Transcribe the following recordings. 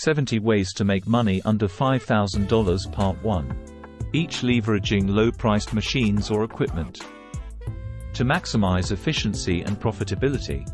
70 Ways to Make Money Under $5,000 Part 1. Each leveraging low-priced machines or equipment to maximize efficiency and profitability.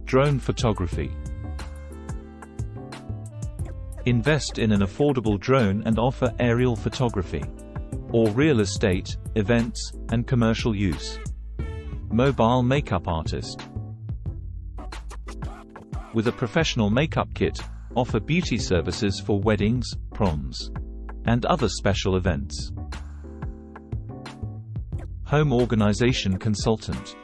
Drone photography. Invest in an affordable drone and offer aerial photography or real estate, events, and commercial use. Mobile makeup artist. With a professional makeup kit, offer beauty services for weddings, proms, and other special events. Home organization consultant.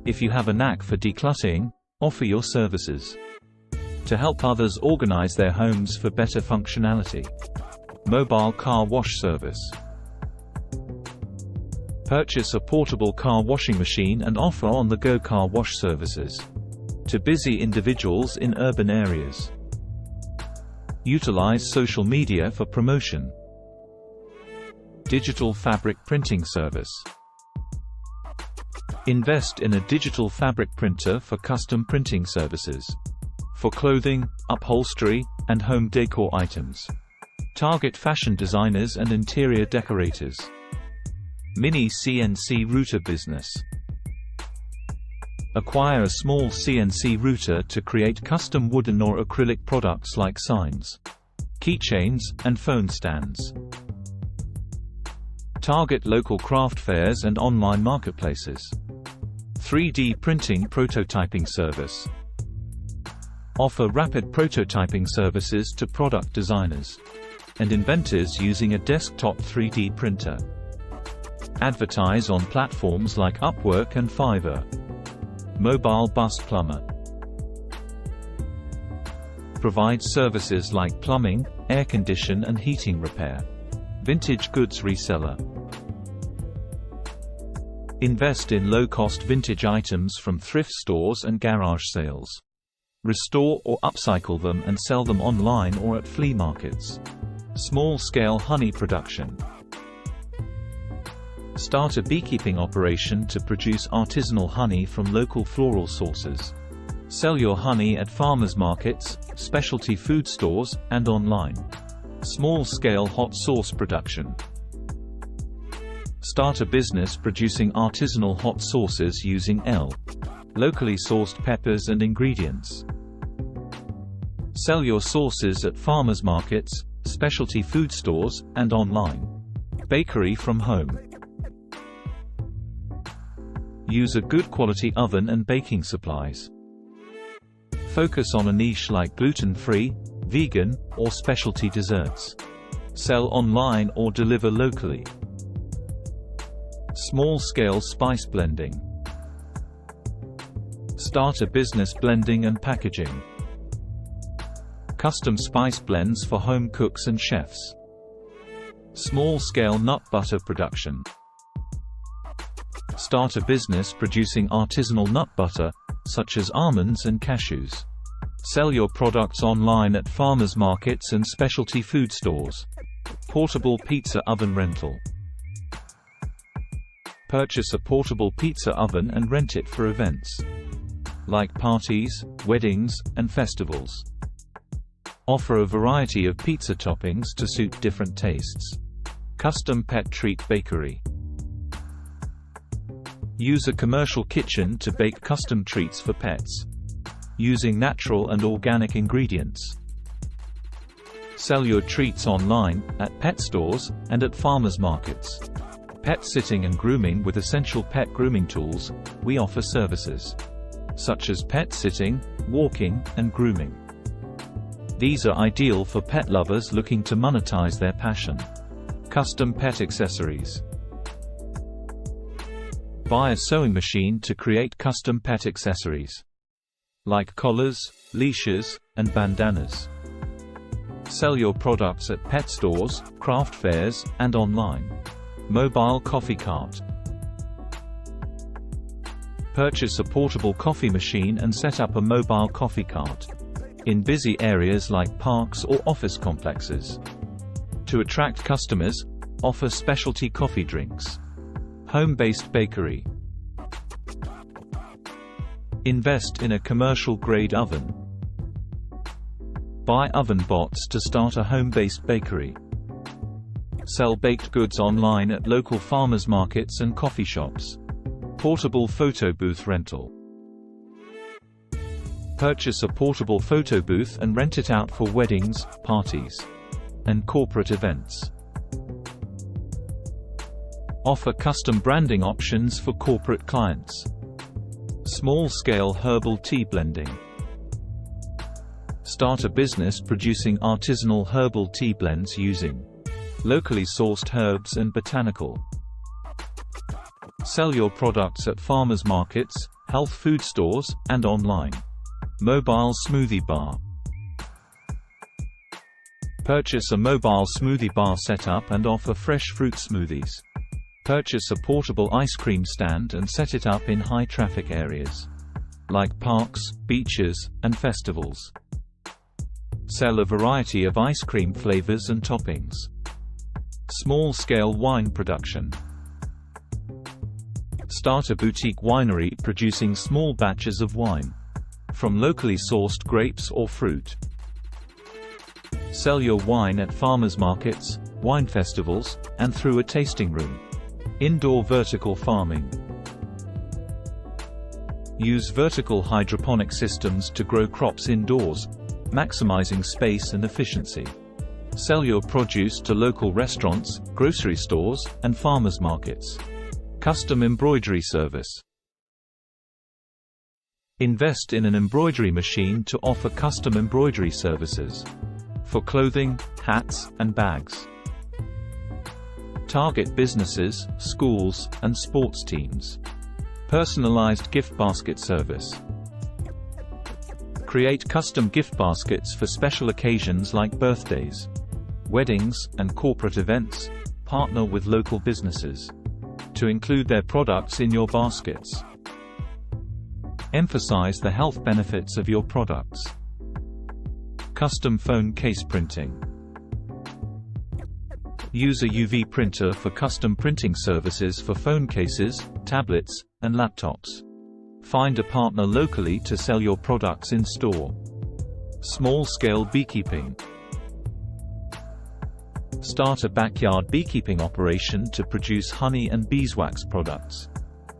If you have a knack for decluttering, offer your services to help others organize their homes for better functionality. Mobile car wash service. Purchase a portable car washing machine and offer on-the-go car wash services to busy individuals in urban areas. Utilize social media for promotion. Digital fabric printing service. Invest in a digital fabric printer for custom printing services for clothing, upholstery, and home decor items. Target fashion designers and interior decorators. Mini CNC router business. Acquire a small CNC router to create custom wooden or acrylic products like signs, keychains, and phone stands. Target local craft fairs and online marketplaces. 3D printing prototyping service. Offer rapid prototyping services to product designers and inventors using a desktop 3D printer. Advertise on platforms like Upwork and Fiverr. Mobile bus plumber. Provides services like plumbing, air condition and heating repair. Vintage goods reseller. Invest in low-cost vintage items from thrift stores and garage sales. Restore or upcycle them and sell them online or at flea markets. Small-scale honey production. Start a beekeeping operation to produce artisanal honey from local floral sources. Sell your honey at farmers markets, specialty food stores, and online. Small-scale hot sauce production. Start a business producing artisanal hot sauces using locally sourced peppers and ingredients. Sell your sauces at farmers markets, specialty food stores, and online. Bakery from home. Use a good quality oven and baking supplies. Focus on a niche like gluten-free, vegan, or specialty desserts. Sell online or deliver locally. Small-scale spice blending. Start a business blending and packaging. Custom spice blends for home cooks and chefs. Small-scale nut butter production. Start a business producing artisanal nut butter, such as almonds and cashews. Sell your products online at farmers markets and specialty food stores. Portable pizza oven rental. Purchase a portable pizza oven and rent it for events like parties, weddings, and festivals. Offer a variety of pizza toppings to suit different tastes. Custom pet treat bakery. Use a commercial kitchen to bake custom treats for pets, using natural and organic ingredients. Sell your treats online, at pet stores, and at farmers markets. Pet sitting and grooming. With essential pet grooming tools, we offer services such as pet sitting, walking, and grooming. These are ideal for pet lovers looking to monetize their passion. Custom pet accessories. Buy a sewing machine to create custom pet accessories like collars, leashes, and bandanas. Sell your products at pet stores, craft fairs, and online. Mobile coffee cart. Purchase a portable coffee machine and set up a mobile coffee cart in busy areas like parks or office complexes. To attract customers, offer specialty coffee drinks. Home-based bakery. Invest in a commercial-grade oven. Buy oven bots to start a home-based bakery. Sell baked goods online at local farmers markets and coffee shops. Portable photo booth rental. Purchase a portable photo booth and rent it out for weddings, parties, and corporate events. Offer custom branding options for corporate clients. Small-scale herbal tea blending. Start a business producing artisanal herbal tea blends using locally sourced herbs and botanical. Sell your products at farmers markets, health food stores, and online. Mobile smoothie bar. Purchase a mobile smoothie bar setup and offer fresh fruit smoothies. Purchase a portable ice cream stand and set it up in high-traffic areas, like parks, beaches, and festivals. Sell a variety of ice cream flavors and toppings. Small-scale wine production. Start a boutique winery producing small batches of wine from locally sourced grapes or fruit. Sell your wine at farmers markets, wine festivals, and through a tasting room. Indoor vertical farming. Use vertical hydroponic systems to grow crops indoors, maximizing space and efficiency. Sell your produce to local restaurants, grocery stores, and farmers markets. Custom embroidery service. Invest in an embroidery machine to offer custom embroidery services for clothing, hats, and bags. Target businesses, schools, and sports teams. Personalized gift basket service. Create custom gift baskets for special occasions like birthdays, weddings, and corporate events. Partner with local businesses to include their products in your baskets. Emphasize the health benefits of your products. Custom phone case printing. Use a UV printer for custom printing services for phone cases, tablets, and laptops. Find a partner locally to sell your products in store. Small-scale beekeeping. Start a backyard beekeeping operation to produce honey and beeswax products.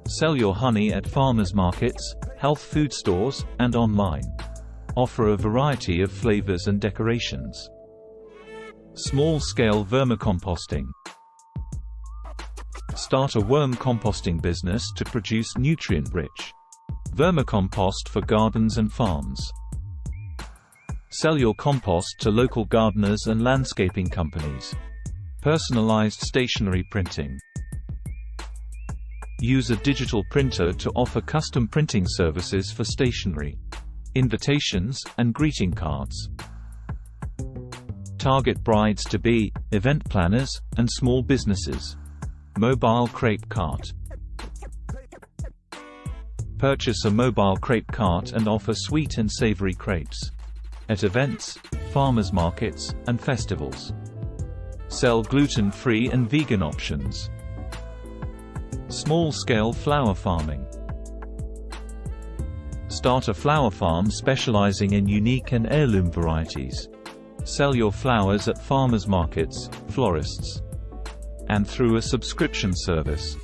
Sell your honey at farmers markets, health food stores, and online. Offer a variety of flavors and decorations. Small-scale vermicomposting. Start a worm composting business to produce nutrient-rich vermicompost for gardens and farms. Sell your compost to local gardeners and landscaping companies. Personalized stationery printing. Use a digital printer to offer custom printing services for stationery, invitations, and greeting cards. Target brides-to-be, event planners, and small businesses. Mobile crepe cart. Purchase a mobile crepe cart and offer sweet and savory crepes at events, farmers markets, and festivals. Sell gluten-free and vegan options. Small-scale flower farming. Start a flower farm specializing in unique and heirloom varieties. Sell your flowers at farmers markets, florists, and through a subscription service.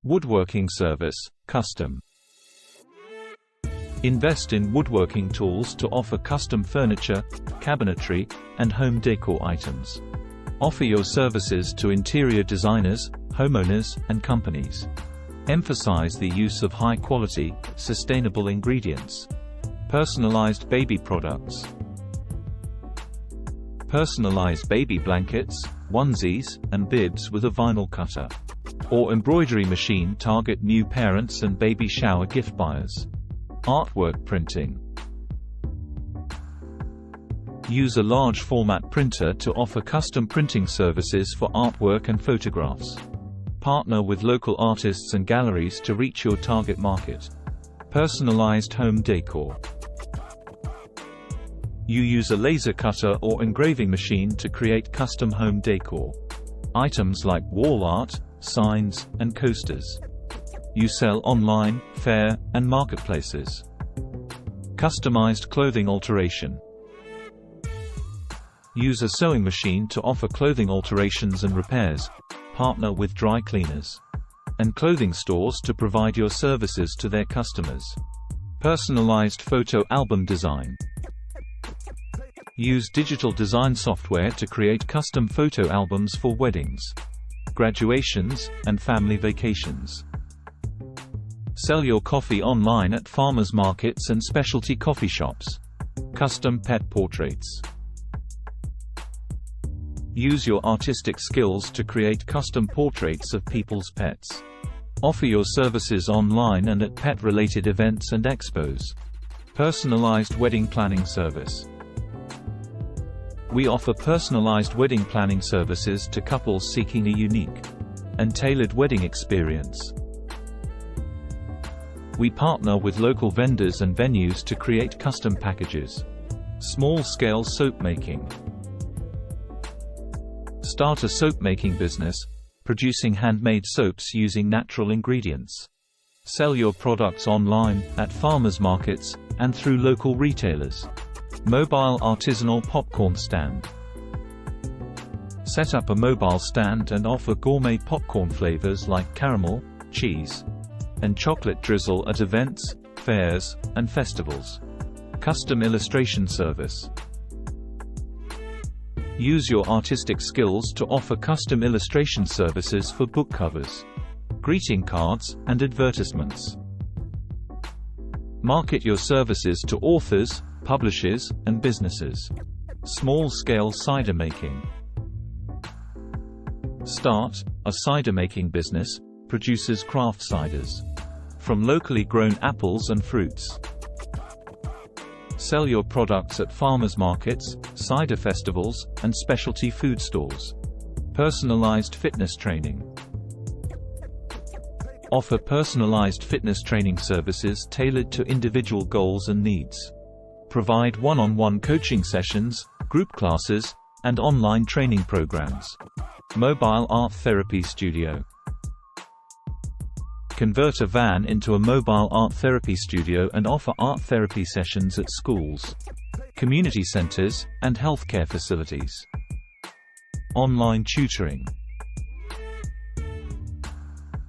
Woodworking service, custom. Invest in woodworking tools to offer custom furniture, cabinetry, and home decor items. Offer your services to interior designers, homeowners, and companies. Emphasize the use of high-quality, sustainable ingredients. Personalized baby products. Personalize baby blankets, onesies, and bibs with a vinyl cutter or embroidery machine. Target new parents and baby shower gift buyers. Artwork printing. Use a large format printer to offer custom printing services for artwork and photographs. Partner with local artists and galleries to reach your target market. Personalized home decor. You use a laser cutter or engraving machine to create custom home decor. Items like wall art, signs, and coasters. You sell online, fair, and marketplaces. Customized clothing alteration. Use a sewing machine to offer clothing alterations and repairs. Partner with dry cleaners and clothing stores to provide your services to their customers. Personalized photo album design. Use digital design software to create custom photo albums for weddings, graduations, and family vacations. Sell your coffee online at farmers markets and specialty coffee shops. Custom pet portraits. Use your artistic skills to create custom portraits of people's pets. Offer your services online and at pet-related events and expos. Personalized wedding planning service. We offer personalized wedding planning services to couples seeking a unique and tailored wedding experience. We partner with local vendors and venues to create custom packages. Small-scale soap making. Start a soap-making business, producing handmade soaps using natural ingredients. Sell your products online, at farmers markets, and through local retailers. Mobile artisanal popcorn stand. Set up a mobile stand and offer gourmet popcorn flavors like caramel, cheese, and chocolate drizzle at events, fairs, and festivals. Custom illustration service. Use your artistic skills to offer custom illustration services for book covers, greeting cards, and advertisements. Market your services to authors, publishers, and businesses. Small-scale cider making. Start a cider making business, produces craft ciders from locally grown apples and fruits. Sell your products at farmers markets, cider festivals, and specialty food stores. Personalized fitness training. Offer personalized fitness training services tailored to individual goals and needs. Provide one-on-one coaching sessions, group classes, and online training programs. Mobile art therapy studio. Convert a van into a mobile art therapy studio and offer art therapy sessions at schools, community centers, and healthcare facilities. Online tutoring.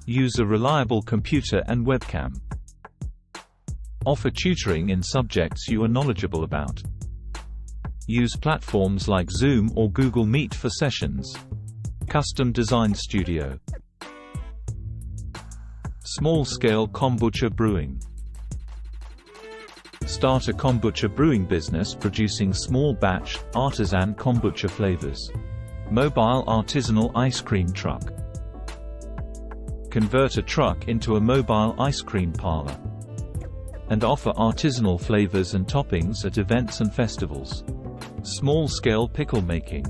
Use a reliable computer and webcam. Offer tutoring in subjects you are knowledgeable about. Use platforms like Zoom or Google Meet for sessions. Custom design studio. Small-scale kombucha brewing. Start a kombucha brewing business producing small-batch, artisan kombucha flavors. Mobile artisanal ice cream truck. Convert a truck into a mobile ice cream parlor. And offer artisanal flavors and toppings at events and festivals. Small-scale pickle making.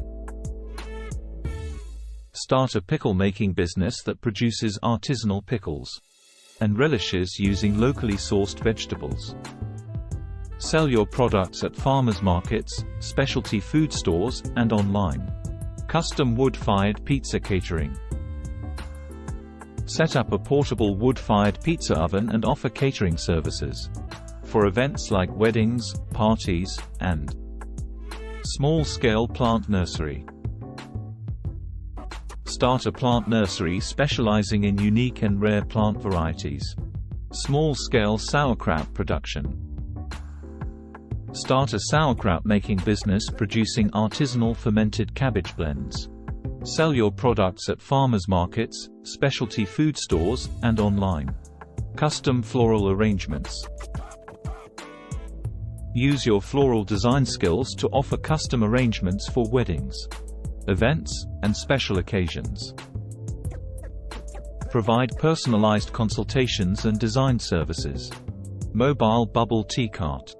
Start a pickle-making business that produces artisanal pickles and relishes using locally sourced vegetables. Sell your products at farmers markets, specialty food stores, and online. Custom wood-fired pizza catering. Set up a portable wood-fired pizza oven and offer catering services for events like weddings, parties, and small-scale plant nursery. Start a plant nursery specializing in unique and rare plant varieties. Small-scale sauerkraut production. Start a sauerkraut making business producing artisanal fermented cabbage blends. Sell your products at farmers markets, specialty food stores, and online. Custom floral arrangements. Use your floral design skills to offer custom arrangements for weddings, events, and special occasions. Provide personalized consultations and design services. Mobile bubble tea cart.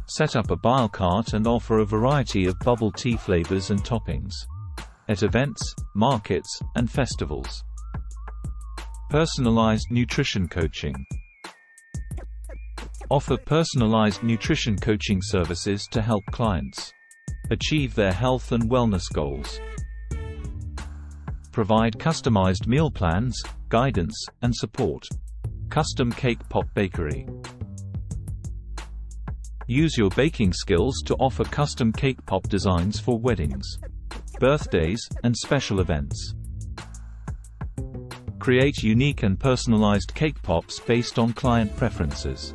Set up a bile cart and offer a variety of bubble tea flavors and toppings at events, markets, and festivals. Personalized nutrition coaching. Offer personalized nutrition coaching services to help clients achieve their health and wellness goals. Provide customized meal plans, guidance, and support. Custom cake pop bakery. Use your baking skills to offer custom cake pop designs for weddings, birthdays, and special events. Create unique and personalized cake pops based on client preferences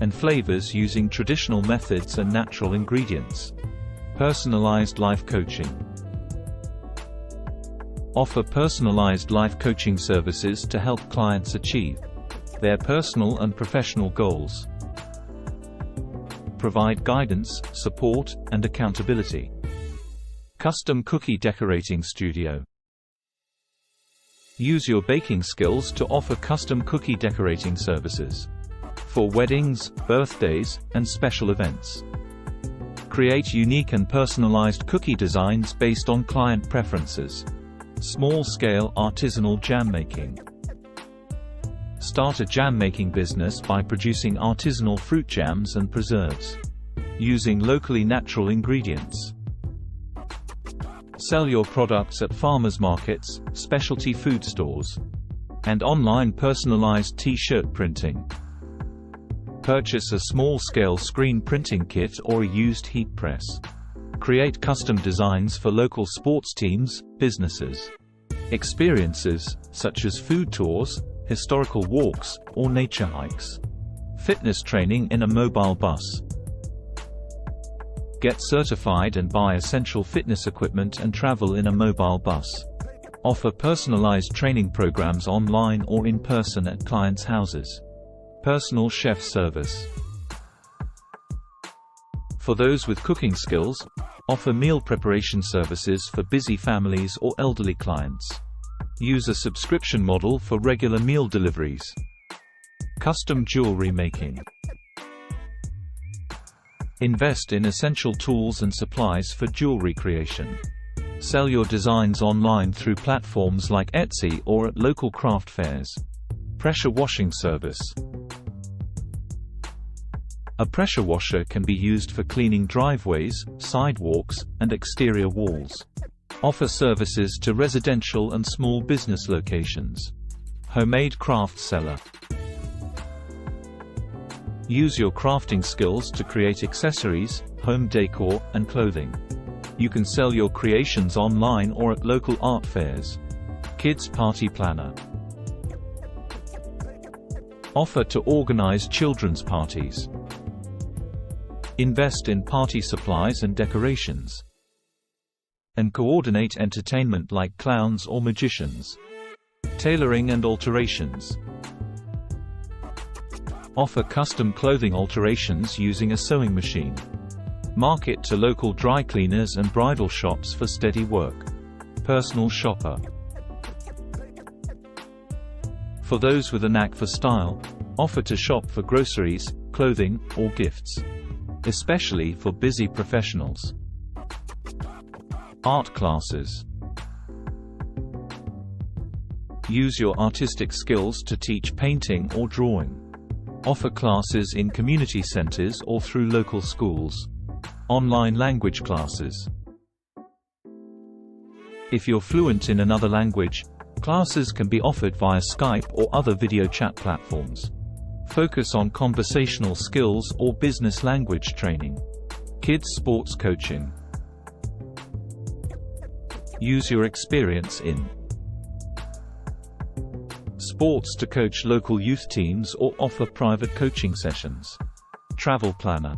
and flavors using traditional methods and natural ingredients. Personalized life coaching. Offer personalized life coaching services to help clients achieve their personal and professional goals. Provide guidance, support, and accountability. Custom cookie decorating studio. Use your baking skills to offer custom cookie decorating services for weddings, birthdays, and special events. Create unique and personalized cookie designs based on client preferences. Small-scale artisanal jam making. Start a jam-making business by producing artisanal fruit jams and preserves, using locally natural ingredients. Sell your products at farmers markets, specialty food stores, and online personalized t-shirt printing. Purchase a small-scale screen printing kit or a used heat press. Create custom designs for local sports teams, businesses. Experiences, such as food tours, historical walks, or nature hikes. Fitness training in a mobile bus. Get certified and buy essential fitness equipment and travel in a mobile bus. Offer personalized training programs online or in person at clients' houses. Personal chef service. For those with cooking skills, offer meal preparation services for busy families or elderly clients. Use a subscription model for regular meal deliveries. Custom jewelry making. Invest in essential tools and supplies for jewelry creation. Sell your designs online through platforms like Etsy or at local craft fairs. Pressure washing service. A pressure washer can be used for cleaning driveways, sidewalks, and exterior walls. Offer services to residential and small business locations. Homemade craft seller. Use your crafting skills to create accessories, home decor, and clothing. You can sell your creations online or at local art fairs. Kids party planner. Offer to organize children's parties. Invest in party supplies and decorations. And coordinate entertainment like clowns or magicians. Tailoring and alterations. Offer custom clothing alterations using a sewing machine. Market to local dry cleaners and bridal shops for steady work. Personal shopper. For those with a knack for style, offer to shop for groceries, clothing, or gifts. Especially for busy professionals. Art classes. Use your artistic skills to teach painting or drawing. Offer classes in community centers or through local schools. Online language classes. If you're fluent in another language, classes can be offered via Skype or other video chat platforms. Focus on conversational skills or business language training. Kids sports coaching. Use your experience in sports to coach local youth teams or offer private coaching sessions. Travel planner.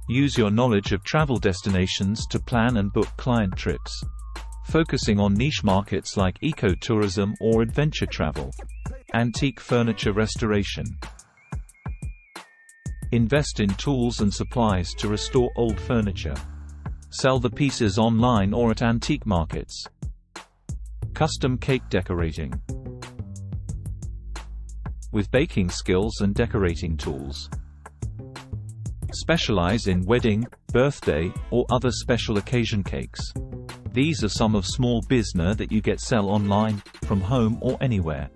Use your knowledge of travel destinations to plan and book client trips, focusing on niche markets like eco-tourism or adventure travel. Antique furniture restoration. Invest in tools and supplies to restore old furniture. Sell the pieces online or at antique markets. Custom cake decorating. With baking skills and decorating tools. Specialize in wedding, birthday, or other special occasion cakes. These are some of small business that you get sell online, from home or anywhere.